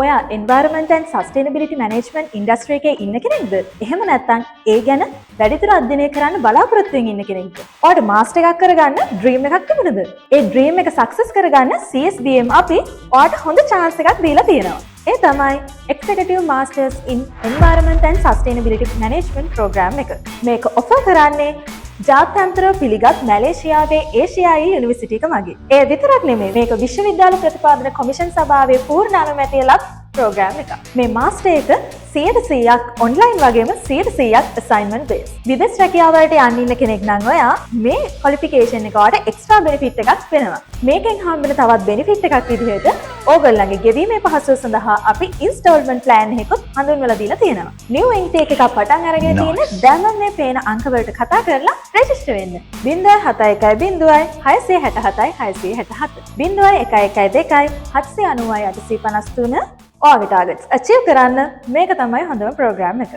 ඔයා environment and sustainability management industry එකේ ඉන්න කෙනෙක්ද? එහෙම නැත්නම් ඒ ගැන වැඩිදුර අධ්‍යයනය කරන්න බලාපොරොත්තු වෙමින් ඉන්න කෙනෙක්ද? ඔයාට මාස්ටර් එකක් කරගන්න ඩ්‍රීම් එකක් තිබුණද? ඒ ඩ්‍රීම් එක සක්සස් කරගන්න CSBM අපි ඔයාට හොඳ chance එකක් දීලා තියෙනවා. ඒ තමයි Executive Masters in Environment and Sustainability Management program එක. මේක offer කරන්නේ ජාත්‍යන්තර පිළිගත් මැලේසියාවේ ඒෂියායි යුනිවර්සිටි එක මගින්. ඒ විතරක් නෙමෙයි මේක විශ්වවිද්‍යාල ප්‍රතිපාදන කොමිෂන් සභාවේ පූර්ණ අනුමැතිය ලත් ප්‍රෝග්‍රෑම් එකක්. මේ මාස්ටර් එක 100% ඔන්ලයින් වගේම 100% අසයින්මන්ට් බේස්. විදේශ රැකියාවලට යන්න ඉන්න කෙනෙක් නම් ඔයා මේ ක්වොලිෆිකේෂන් එක ඔයාට එක්ස්ට්‍රා බෙනිෆිට් එකක් වෙනවා. මේකෙන් හම්බෙන තවත් බෙනිෆිට් එකක් විදිහට ඕගොල්ලන්ගේ ගෙවීමේ පහසුව සඳහා අපි ඉන්ස්ටෝල්මන්ට් ප්ලෑන් එකකුත් හඳුන්වලා දීලා තියෙනවා. නිව් ඉන්ටේක් එකක් පටන් අරගෙන තියෙන දැන් මේ පේන අංක වලට කතා කරලා රෙජිස්ටර් වෙන්න. 071 667 667 0112 790 853 ඔයාගේ ටාගට්ස් අචීව් කරන්න මේක තමයි හොඳම ප්‍රෝග්‍රෑම් එක.